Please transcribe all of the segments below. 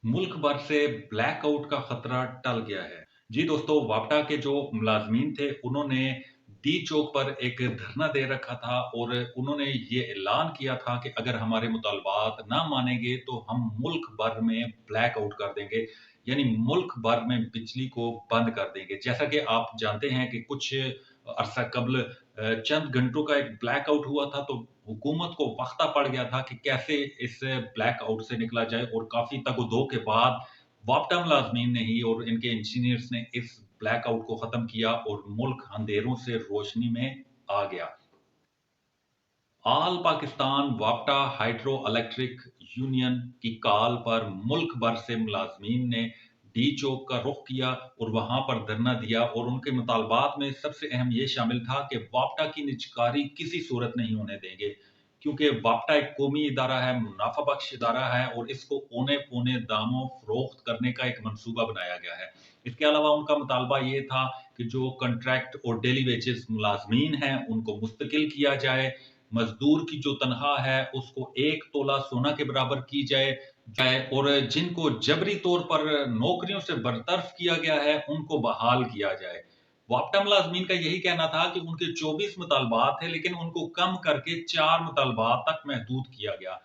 मुल्क भर से ब्लैकआउट का खतरा टल गया है। जी दोस्तों, वापडा के जो मुलाजमीन थे उन्होंने डी चौक पर एक धरना दे रखा था और उन्होंने ये ऐलान किया था कि अगर हमारे मुतालबात ना मानेंगे तो हम मुल्क भर में ब्लैकआउट कर देंगे, यानी मुल्क भर में बिजली को बंद कर देंगे। जैसा कि आप जानते हैं कि कुछ अरसा कबल चंद घंटों का एक ब्लैकआउट हुआ था, तो हुकूमत को वक्ता पड़ गया था कि कैसे इस ब्लैकआउट से निकला जाए और काफ़ी तग-ओ-दो के बाद वापडा मुलाज़मीन ने ही और इनके इंजीनियर्स ने इस ब्लैकआउट को ख़त्म किया और मुल्क अंधेरों से रोशनी में आ गया। ऑल पाकिस्तान वापडा हाइड्रो इलेक्ट्रिक यूनियन की कॉल पर मुल्क भर से मुलाजमीन ने डी चौक का रुख किया और वहां पर धरना दिया और उनके मुतालबात में सबसे अहम ये शामिल था कि वापडा की निजकारी किसी सूरत नहीं होने देंगे, क्योंकि वापडा एक कौमी इदारा है, मुनाफा बख्श इदारा है और इसको औने पौने दामों फरोख्त करने का एक मनसूबा बनाया गया है। इसके अलावा उनका मुतालबा ये था कि जो कंट्रैक्ट और डेली वेजेस मुलाजमीन हैं उनको मुस्तकिल किया जाए, मजदूर की जो तनख्वाह है उसको 1 तोला सोना के बराबर की जाए और जिनको जबरी तौर पर नौकरियों से बरतरफ किया गया है उनको बहाल किया जाए। वापडा मुलाजमीन का यही कहना था कि उनके 24 मुतालबात थे, लेकिन उनको कम करके 4 मुतालबात तक महदूद किया गया।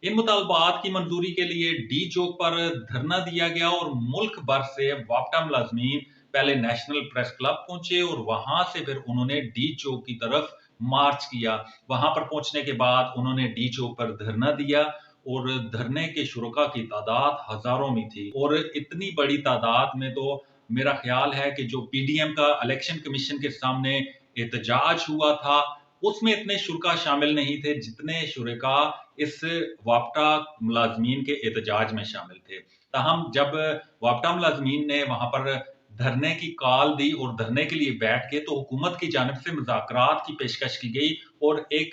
इन मुतालबात की मंजूरी के लिए डी चौक पर धरना दिया गया और मुल्क भर से वापडा मुलाजमीन पहले नेशनल प्रेस क्लब पहुंचे और वहां से फिर उन्होंने डी चौक की तरफ मार्च किया। वहां पर पहुंचने के बाद उन्होंने डी चौक पर धरना दिया और धरने के शुरका की तादाद हजारों में थी और इतनी बड़ी तादाद में तो मेरा ख्याल है कि जो पीडीएम का इलेक्शन कमीशन के सामने एहतजाज हुआ था उसमें इतने शुरका शामिल नहीं थे जितने शुरका इस वापडा मुलाजमीन के एहतजाज में शामिल थे। ताहम जब वापडा मुलाजमीन ने वहां पर धरने की कॉल दी और धरने के लिए बैठ गए तो हुकूमत की जानिब से मुज़ाकरात की पेशकश की गई और एक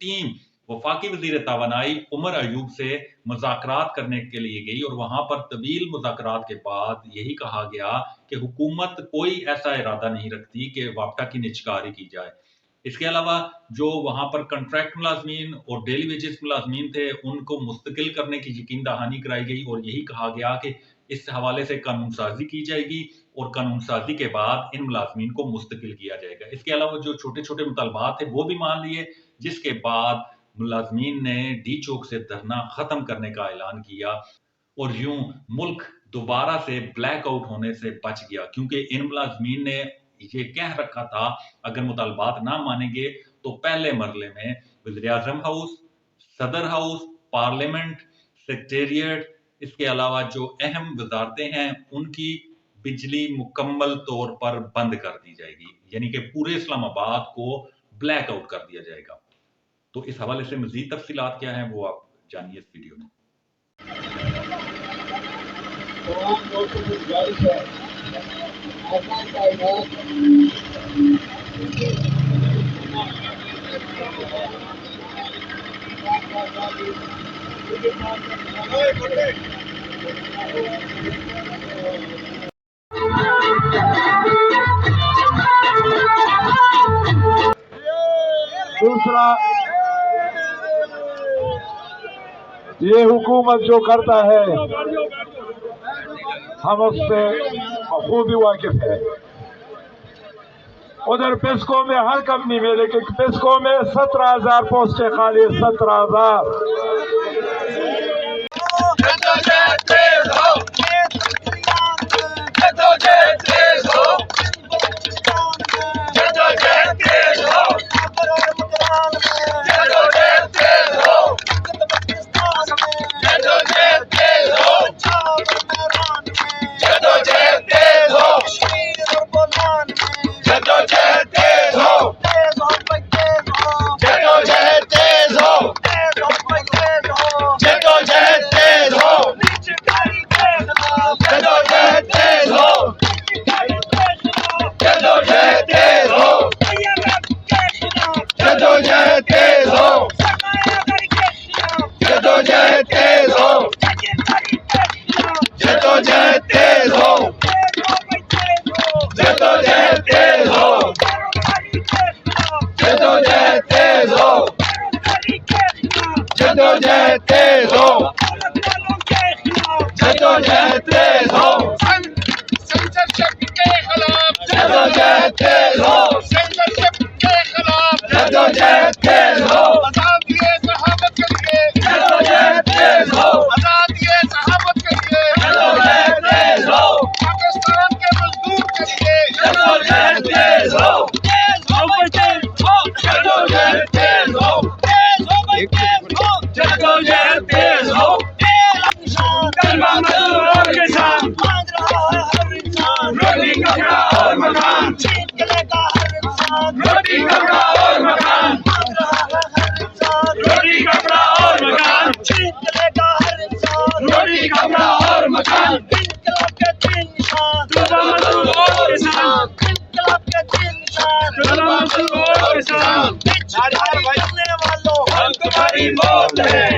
टीम वफाकी वज़ीर तवानाई उमर अयूब से मुज़ाकरात करने के लिए गई और वहां पर तवील मुज़ाकरात के बाद यही कहा गया कि हुकूमत कोई ऐसा इरादा नहीं रखती कि वापडा की निजकारी की जाए। इसके अलावा जो वहां पर कंट्रैक्ट मुलाजमीन और डेली वेजेस मुलाजमीन थे उनको मुस्तकिल करने की यकीन दहानी कराई गई और यही कहा गया कि इस हवाले से कानून साजी की जाएगी और कानून साजी के बाद इन मुलाजमीन को मुस्तकिल किया जाएगा। इसके अलावा जो छोटे छोटे मुतालबात थे वो भी मान लिए, जिसके बाद मुलाजमीन ने डी चौक से धरना खत्म करने का ऐलान किया और यूं मुल्क दोबारा से ब्लैकआउट होने से बच गया, क्योंकि इन मुलाजमीन ने ये कह रखा था अगर मुतालबात ना मानेंगे तो पहले मरले में वज़ीर आज़म हाउस, सदर हाउस, पार्लियामेंट, सेक्रेटेरिएट, इसके अलावा जो अहम वजारतें हैं उनकी बिजली मुकम्मल तौर पर बंद कर दी जाएगी, यानी कि पूरे इस्लामाबाद को ब्लैकआउट कर दिया जाएगा। तो इस हवाले से मजीद तफसीलात क्या हैं वो आप जानिए इस वीडियो में। दूसरा, ये हुकूमत जो करता है हम उससे खूब वाकिफ है। उधर पेस्को में हर कंपनी में, लेकिन पेस्को में 17,000 पोस्टें खाली, 17,000। जदोजहद तेज हो, सेंसरशिप के खिलाफ जदोजहद तेज हो, सेंसरशिप के खिलाफ जदोजहद तेज हो, आजादिए सहाबत के लिए जदोजहद तेज हो, आजादिए सहाबत के लिए जदोजहद तेज हो, पाकिस्तान के मजदूर के लिए जदोजहद तेज हो, जदोजहद तेज हो, जदोजहद तेज हो, कलमा मजदूर और किसान मांग रहा है हर इंसान, रोटी कपड़ा और मकान छीन के लेगा हर इंसान, रोटी कपड़ा और मकान मांग रहा है हर इंसान, रोटी कपड़ा और मकान छीन के लेगा हर इंसान, रोटी कपड़ा और मकान इनकलाब के तीन निशान, कलमा मजदूर और किसान, इनकलाब के तीन निशान, कलमा मजदूर और किसान, करने वालों हम तुम्हारी मौत है,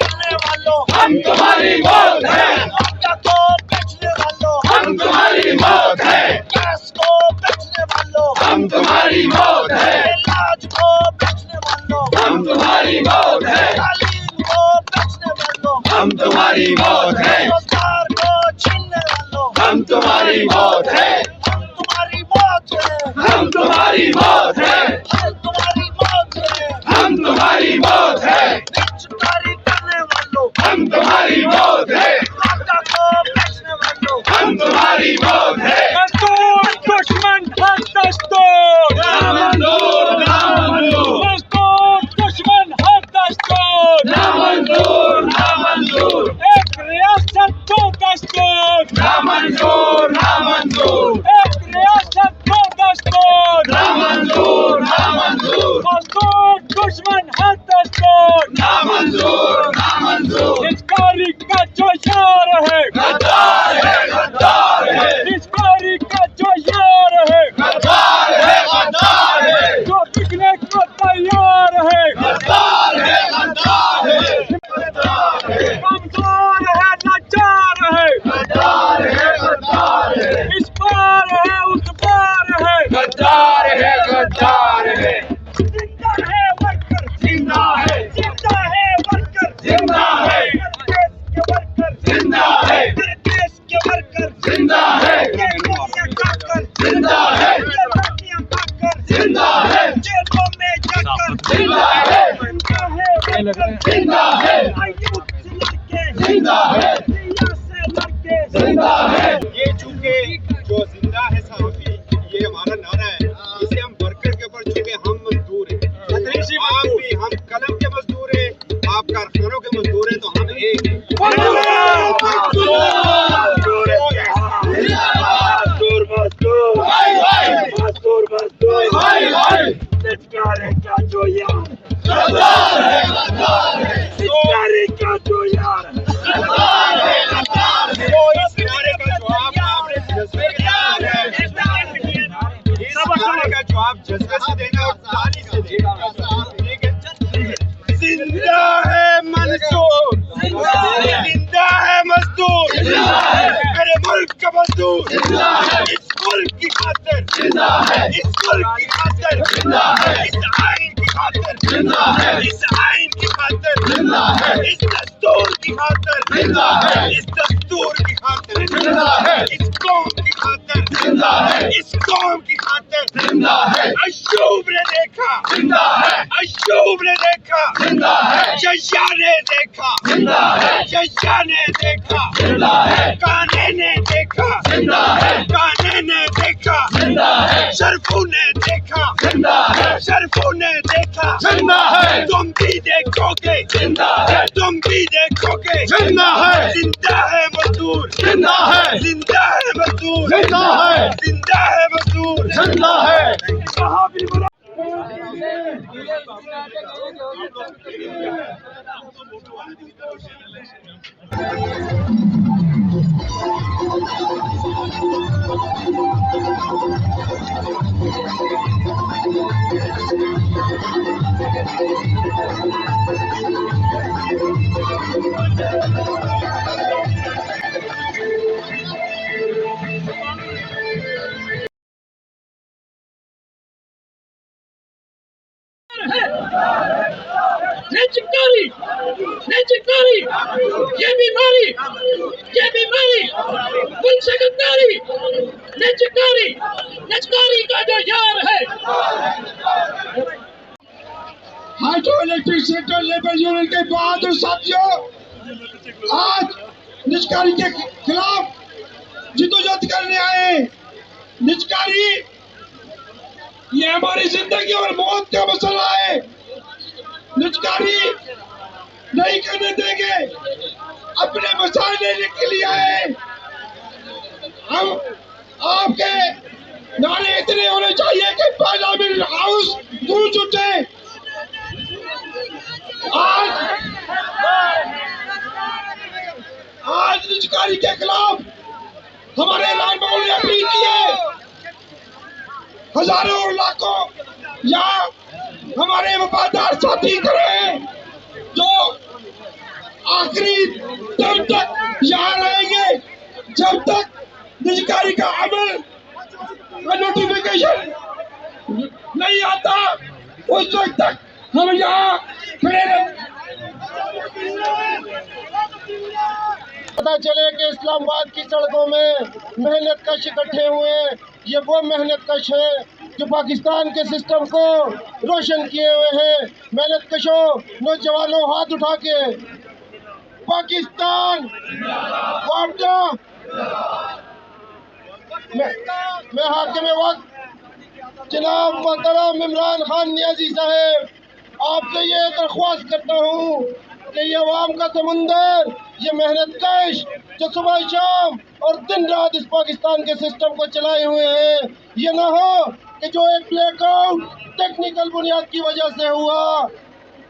करने वालों हम तुम्हारी मौत है, मक्का को बेचने वालों हम तुम्हारी मौत है, गैस को बेचने वालों हम तुम्हारी मौत है, इलाज को बेचने वालों हम तुम्हारी मौत है, तालीम को बेचने वालों हम तुम्हारी मौत है, रोजगार को छीनने वालों हम तुम्हारी मौत है, हम तुम्हारी मौत है, हम तुम्हारी मौत है, हम तुम्हारी मौत है, हम तुम्हारी मौत है, बेचकारी करने वालों हम तुम्हारी मौत है, मक्का को बेचने वालों हम तुम्हारी मौत है, मजदूर दुश्मन हक दस्तूर ना मंजूर, ना मंजूर, मजदूर दुश्मन हक दस्तूर ना मंजूर, ना मंजूर, एक रियासत दो दस्तूर ना मंजूर, ना मंजूर, एक रियासत दो दस्तूर ना मंजूर, ना मंजूर, मजदूर दुश्मन हक दस्तूर ना मंजूर, ना मंजूर, इस कारी का जो यार है गद्दार है, गद्दार है, इस कारी का जो यार है गद्दार है, गद्दार है, जो बिकने को तैयार है गद्दार है, गद्दार है, कमजोर है लाचार है गद्दार है, गद्दार है, इस पार है उस पार है गद्दार है, गद्दार है, जिंदा है वर्कर जिंदा है, जिंदा है वर्कर जिंदा है, देश के वर्कर जिंदा है, देश के वर्कर जिंदा है, जेलों में जाकर जिंदा है, जेलों खाकर जिंदा है, जेलों में जाकर जिंदा है, जिंदा है वर्कर जिंदा है, आयुध से लड़के जिंदा है, दिया से लड़के जिंदा है, ये चूंकि जो जिंदा है साहबी ये हमारा नारा है, इसे हम वर्कर के ऊपर चूंकि हम मजदूर हैं, आप भी हम कलम के मजदूर हैं, आप कारखानों के मजदूर हैं, तो हम एक का जो यार गद्दार है, गद्दार है, का जो यार गद्दार है, गद्दार है, तो इस नारे का जवाब आपने जज्बे के साथ है, इस नारे का जवाब जज्बे से देना और ताली से देना, ठीक है? जिंदा है मंसूर, जिंदा है मजदूर, मेरे मुल्क का मजदूर, इस मुल्क की खातिर, इस मुल्क की खातिर, इस आइन की खातिर, इस आइन की खातिर, इस दस्तूर की खातिर, इस दस्तूर की खातिर, इस कौम की खातिर, इस कौम की खातिर, अशूब ने देखा, अशूब ने देखा, जया ने देखा, जया ने देखा, काने ने देखा, काने ने देखा, शरफू ने देखा, शरफू ने देखा, तुम भी देखोगे, तुम भी देखोगे, जिंदा है मजदूर, जिंदा है मजदूर, जिंदा है मजदूर, जिंदा है। चिंकारी, ये बीमारी मुल्क से गद्दारी, चिंकारी का जो यार है। Hydro electric sector labour union के बहादुर साथियों, आज निजकारी के खिलाफ जिद्दोजहद करने आए। निजकारी ये हमारी जिंदगी और मौत का मसला है। निजकारी नहीं करने देंगे, अपने मसाइल लेने के लिए आए। हम आपके नारे इतने होने चाहिए कि पार्लियामेंट हाउस गूंज उठे। आज निजकारी के खिलाफ हमारे ऐलान में उन्होंने अपील की है। हजारों और लाखों यहाँ हमारे वफादार साथी खड़े हैं जो आखिरी दम तक यहाँ रहेंगे जब तक निजकारी का अमल का नोटिफिकेशन नहीं आता। उस वक्त तक हम यहाँ खड़े रहेंगे। पता चले कि इस्लामाबाद की सड़कों में मेहनत कश इकट्ठे हुए। ये वो मेहनत कश है जो पाकिस्तान के सिस्टम को रोशन किए हुए हैं। मेहनत कशों, नौजवानों, हाथ उठा के पाकिस्तान वापदा। मैं हाकिम वक्त जनाब मोहतरम इमरान खान नियाजी साहब आपसे ये दरख्वास्त करता हूँ कि ये अवाम का समुंदर, ये मेहनत कश जो सुबह शाम और दिन रात इस पाकिस्तान के सिस्टम को चलाए हुए हैं, ये ना हो कि जो एक ब्लैकआउट टेक्निकल बुनियाद की वजह से हुआ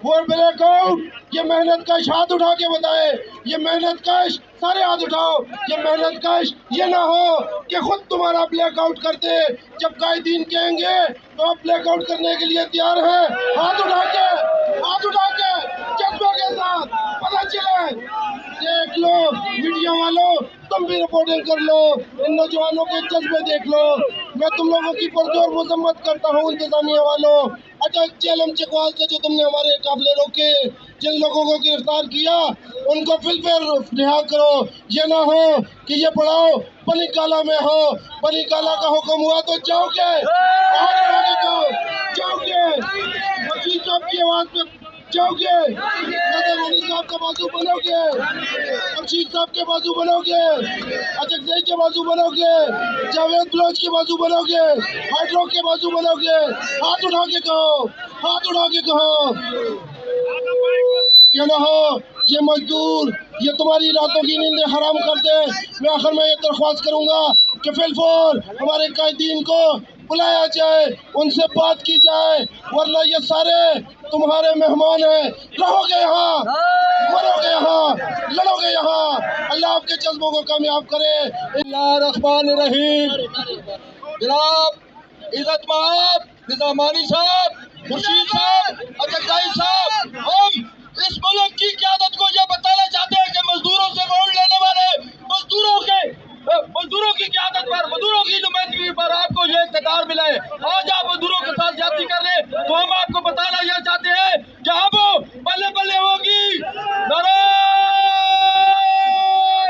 वो ब्लैकआउट, ये मेहनत कश हाथ उठा के बताए। ये मेहनत कश सारे हाथ उठाओ। ये मेहनत कश ये ना हो कि खुद तुम्हारा ब्लैकआउट कर दे। जब कायदीन कहेंगे तो आप ब्लैकआउट करने के लिए तैयार हैं। हाथ उठा के जज्बे के साथ पता चले। देख लो मीडिया वालों, तुम भी रिपोर्टिंग कर लो, इन नौजवानों के जज्बे देख लो। मैं तुम लोगों की पुरजोर मजम्मत करता हूँ इंतजामिया वालों। अटक चेलम चकवाल से जो तुमने हमारे काफिले रोके, जिन लोगों को गिरफ्तार किया उनको फिर रिहा करो। ये ना हो कि ये पढ़ाओ बनी काला में हो। बनी काला का हुक्म हुआ तो जाओगे, मजीद साहब की आवाज पे जाओगे, नजर अली साहब का बाजू बनोगे, अरशीद साहब के बाजू बनोगे, अजगजई के बाजू बनोगे, जावेद बलोच के बाजू बनोगे, हाइड्रो के बाजू बनोगे। हाथ उठा के कहो, हाथ उठा के कहो। ये ना हो ये मजदूर ये तुम्हारी रातों की नींदें हराम कर दे। मैं आखिर में ये दरख्वास्त करूंगा कि फिलफोर हमारे कायदीन को बुलाया जाए, उनसे बात की जाए, वरना ये सारे तुम्हारे मेहमान हैं। रहोगे यहाँ, मरोगे यहाँ, लड़ोगे यहाँ। अल्लाह आपके जज्बों को कामयाब करे। रहमान जनाब इज्जत माब निजामानी साहब, खुर्शीद साहब, अजगजाई साहब, हम इस मुल्क की क़यादत को यह बताना चाहते हैं कि मजदूरों से वोट लेने वाले मजदूरों की क़यादत पर, मजदूरों की नुमाइंदगी पर आपको ये इक़्तिदार मिला है। आज आप मजदूरों के साथ ज्यादती कर रहे हैं, तो हम आपको बताना यह चाहते हैं कि अब बल्ले बल्ले होगी। नारे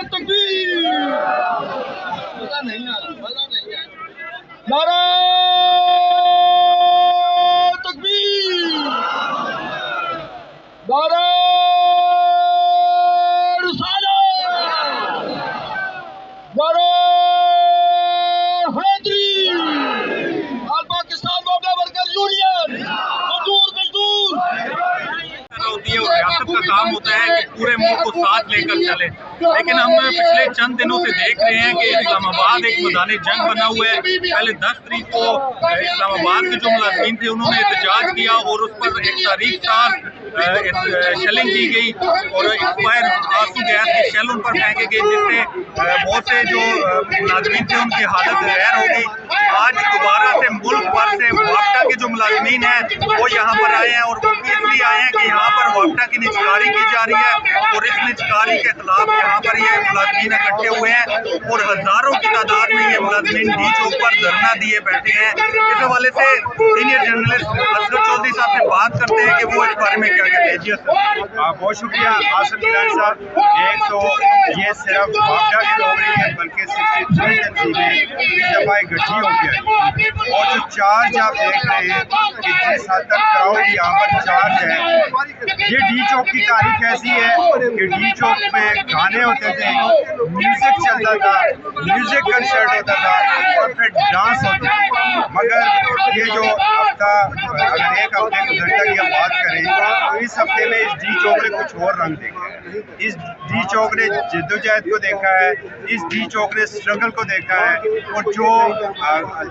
तकबीर, नारे तकबीर, नारे का काम होता है कि पूरे मुल्क को साथ लेकर चले, लेकिन हम पिछले चंद दिनों से देख रहे हैं कि इस्लामाबाद एक मैदान जंग बना हुआ है। पहले 10 तारीख को इस्लामाबाद के जो मुलाजिमीन थे उन्होंने एहतजाज किया और उस पर एक तारीख साथ शेलिंग की गई और एक्सपायर आंसू गैस के शेल उन पर फेंके गए, जिससे बहुत से जो मुलाजिमीन थे उनकी हालत गैर हो गई। आज दोबारा से मुल्क भर से वापटा के जो मुलाजिमीन हैं वो यहाँ पर आए हैं और वो इसलिए आए हैं कि यहाँ पर वापटा की निजकारी की जा रही है और इस निजकारी के खिलाफ यहाँ पर ये मुलाजमीन इकट्ठे हुए हैं और हजारों की तादाद में ये मुलाजमीन डी चौक पर धरना दिए बैठे हैं। इस हवाले से सीनियर जर्नलिस्ट असगर चौधरी साहब से बात करते हैं कि वो इस बारे में क्या कहते हैं। जी बहुत शुक्रिया आसिफ गिलानी साहब। एक तो ये सिर्फ वापडा की लोग नहीं है बल्कि 63 तंजीमें इस दफा इकट्ठी हो गई और जो चार्ज आप देख रहे हैं कि जिस हद तक क्राउड यहाँ पर चार्ज है, ये डी चौक की तारीख ऐसी है कि डी चौक पे गाने होते थे, म्यूजिक चलता था, म्यूजिक कंसर्ट होता था और फिर डांस होते थे। मगर ये जो हफ्ता, अगर एक हफ्ते गुजरता की हम बात करें तो इस हफ्ते में इस डी चौक ने कुछ और रंग देखा है। इस डी चौक ने जद्दोजहद को देखा है, इस डी चौक ने स्ट्रगल को देखा है और जो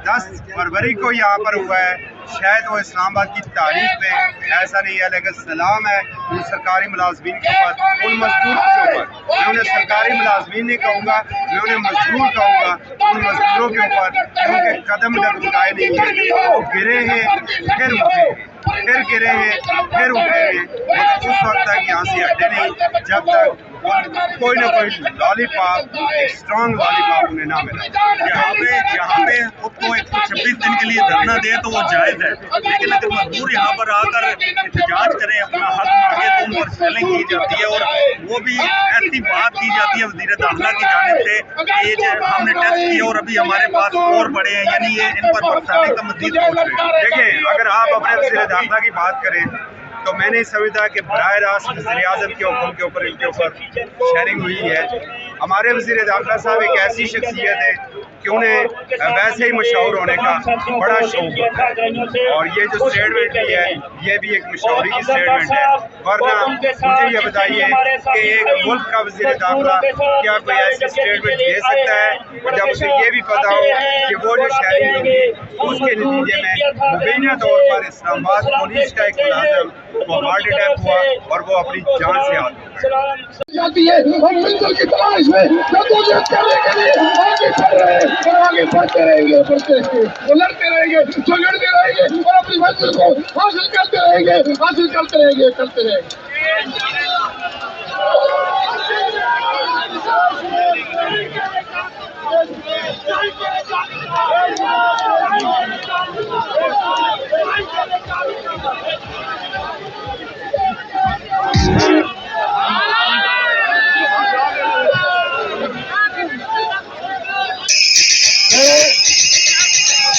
10 फरवरी को यहाँ पर हुआ है शायद वो इस्लामाबाद की तारीख में ऐसा नहीं है, लेकिन सलाम है उन सरकारी मुलाजमीन के ऊपर, उन मजदूर के ऊपर। मैं उन्हें सरकारी मुलाजमीन नहीं कहूँगा, मैं उन्हें मजदूर कहूँगा, उन मजदूरों के ऊपर उनके कदम डगमगाए नहीं है। वो गिरे हैं फिर उठे हैं, फिर गिरे हैं फिर उठे हैं, लेकिन उस वक्त तक यहाँ से हटे नहीं जब तक कोई ना कोई लॉलीपॉप, एक स्ट्रॉन्ग लॉलीपॉप उन्हें ना मिला। यहाँ पे खुद को 126 दिन के लिए धरना दे तो वो जायज़ है, लेकिन अगर मजदूर यहाँ पर आकर एहतजाज करें, अपना हक मांगे तो उन पर सेलिंग की जाती है और वो भी ऐसी बात की जाती है वज़ीर दाखिला की जानिब से कि ये हमने टेस्ट किए और अभी हमारे पास और बड़े हैं, यानी ये इन पर बरसाने का मज़ीद सोच रहे हैं। देखें, अगर आप अपने वज़ीर दाखिला की बात करें तो मैं नहीं समझता कि बराह रास्त वज़ीर आज़म के हुक्म के ऊपर इनके ऊपर शेयरिंग हुई है। हमारे वज़ीर दाखिला साहब एक ऐसी शख्सियत है कि उन्हें वैसे ही मशहूर होने का बड़ा शौक होता है और ये जो स्टेटमेंट भी है ये भी एक मशहूरी की स्टेटमेंट है। वरना मुझे ये बताइए कि एक मुल्क का वज़ीर दाखिला क्या कोई ऐसी स्टेटमेंट दे सकता है और जब उसे ये भी पता हो कि वो जो शेयरिंग हुई उसके नतीजे में मुबैना तौर पर इस्लामाबाद पुलिस का एक मुलाजिम वो हार्ट अटैक हुआ और वो अपनी जान से हाथ जाती है। हम मंजिल की तलाश में जद्दोजहद करने के लिए आगे बढ़ रहे हैं और आगे बढ़ते रहेंगे, वो लड़ते रहेंगे, झगड़ते रहेंगे और अपनी मंजिल को हासिल करते रहेंगे, करते रहेंगे।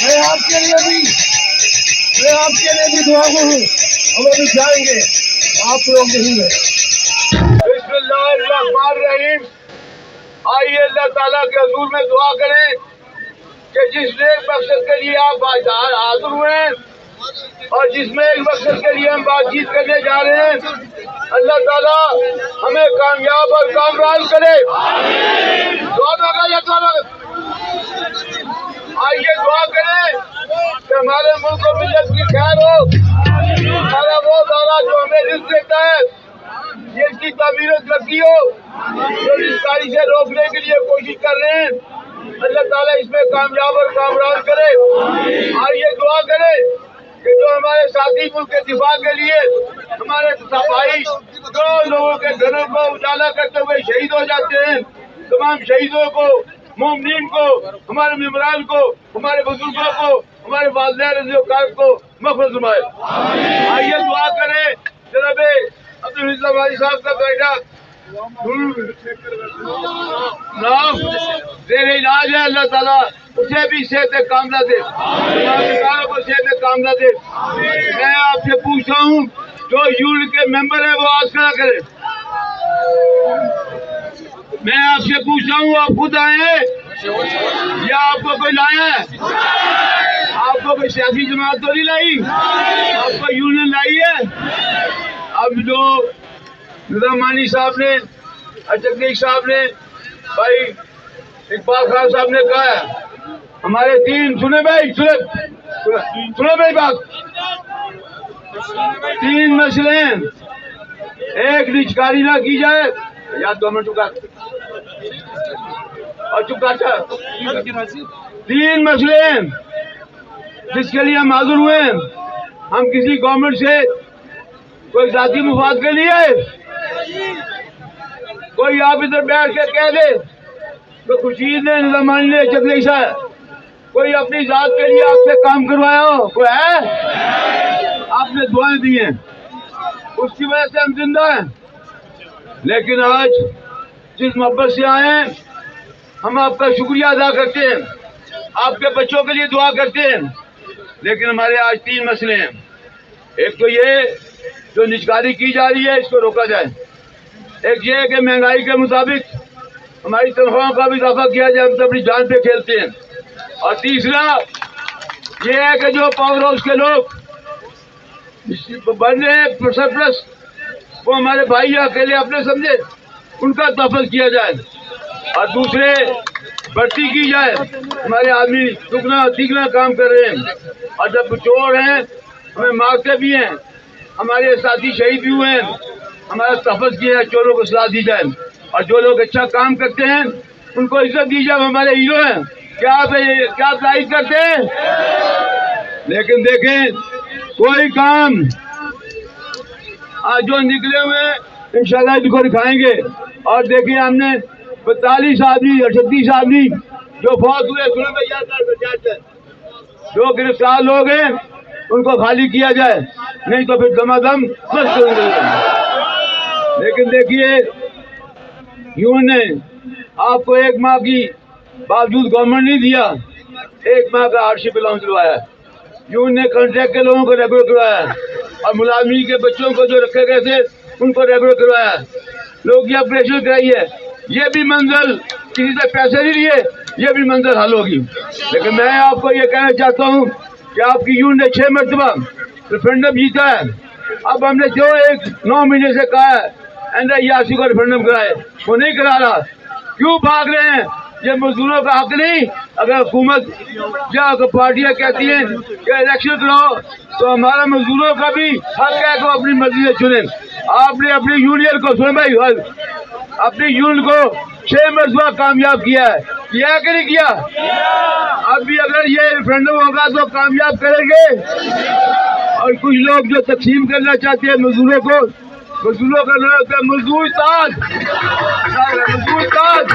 मैं आपके लिए भी दुआ हूँ, हम अभी जाएंगे, आप लोग नहीं है। बिस्मिल्लाहिर्रहमानिर्रहीम। आइए अल्लाह ताला के हुजूर में दुआ करें कि जिस नेक मकसद के लिए आप हाजिर हुए हैं और जिसमें एक मकसद के लिए हम बातचीत करने जा रहे हैं, अल्लाह ताला हमें कामयाब और कामरान करे। आइए दुआ करें कि हमारे मुल्क को मिल्लत की खैर हो। हमारा वो ताला जो हमें रिज़्क़ देता है ये इसकी तामीर तरक्की हो, जो रिज़्क़ारी से रोकने के लिए कोशिश कर रहे हैं अल्लाह ताला इसमें कामयाब और कामरान करे। आइए दुआ करें कि जो हमारे साथी मुल्क के दिफा के लिए हमारे भाई जो लोगों के घरों को उजाला करते हुए शहीद हो जाते हैं, तमाम शहीदों को, मोमिनीन को, हमारे मेम्बरान को, हमारे बुजुर्गों को, हमारे वालिदैन को मग़फ़िरत फरमाए। आइए दुआ करें जनाब अब्दुल इज़्ज़त वाली साहब का बेटा नाम जेर इलाज है, अल्लाह ताला उसे भी सेहत कामला दे, को सेहत कामला दे। मैं आपसे पूछता हूँ जो यूनिट के मेंबर है वो आज खड़ा करे। मैं आपसे पूछता हूँ आप खुद आए हैं या आपको कोई लाया है? आपको कोई सियासी जमात तो नहीं लाई, आपको यूनियन लाई है। अब जो निज़ामानी साहब ने, अचकीक साहब ने, भाई इकबाल खान साहब ने कहा है हमारे तीन, सुने भाई बात, तीन मसले हैं। एक निजकारी ना की जाए या 2 मिनट चुका और चुका। 3 मसले हैं जिसके लिए हम हाजिर हुए हैं। हम किसी गवर्नमेंट से कोई जाती मुफाद के लिए कोई आप इधर बैठ के कह दे तो खुर्शीद ने निजामानी ने चकली सा कोई अपनी जात के लिए आपसे काम करवाया हो, कोई है? आपने दुआएं दी हैं, उसकी वजह से हम जिंदा हैं। लेकिन आज जिस मोहब्बत से आए हैं, हम आपका शुक्रिया अदा करते हैं, आपके बच्चों के लिए दुआ करते हैं। लेकिन हमारे आज 3 मसले हैं। एक तो ये जो निजकारी की जा रही है, इसको रोका जाए। एक ये है कि महंगाई के मुताबिक हमारी तनख्वाहों का भी इजाफा किया जाए, हम तो अपनी जान पे खेलते हैं। और तीसरा ये है कि जो पावर हाउस के लोग बन रहे हैं सरप्लस, वो हमारे भाई अकेले अपने समझे, उनका तहफ़्फ़ुज़ किया जाए। और दूसरे भर्ती की जाए, हमारे आदमी दुगना तिगना काम कर रहे हैं और जब चोर हैं हमें मारते भी हैं, हमारे साथी शहीद भी हुए हैं, हमारा तहफ़्फ़ुज़ किया है, चोरों को सजा दी जाए। और जो लोग अच्छा काम करते हैं उनको इज्जत दी जाए, हमारे हीरो हैं। क्या तारीफ करते हैं? लेकिन देखें कोई काम आज जो निकले हुए हैं इंशाल्लाह इनको दिखाएंगे। और देखिए हमने 42 आदमी 38 आदमी जो फौत हुए, जो गिरफ्तार लोग हैं उनको खाली किया जाए, नहीं तो फिर दमादम बस करेंगे। लेकिन देखिए यूं ने आपको 1 माह की बावजूद गवर्नमेंट नहीं दिया, 1 माह का हार्डशिप अलाउंस दिलवाया। यूं ने कॉन्ट्रैक्ट के लोगों को रेगुलर करवाया और मुलाजमी के बच्चों को जो रखे गए थे उनको रेगुलर करवाया। लोग ये ऑपरेशन कराई है, ये भी मंजिल किसी से पैसे नहीं लिए, ये भी मंजिल हल होगी। लेकिन मैं आपको ये कहना चाहता हूँ कि आपकी यून ने 6 मरतबा रेफरेंडम जीता है। अब हमने जो 9 महीने से कहा है NIRC को रेफरेंडम कराए, वो नहीं करा रहा। क्यों भाग रहे हैं? ये मजदूरों का हक नहीं? अगर हुकूमत या पार्टियां कहती हैं कि इलेक्शन कराओ तो हमारा मजदूरों का भी हक है कि वो अपनी मर्जी से चुने। आपने अपनी यूनियन को सुन भाई, अपनी यूनियन को 6 मरतबा कामयाब किया है, किया कि नहीं किया? अब भी अगर ये रेफरेंडम होगा तो कामयाब करेंगे। और कुछ लोग जो तकसीम करना चाहते हैं मजदूरों को, मजदूरों का नाम होता है मजदूर ताज, मजदूर ताज।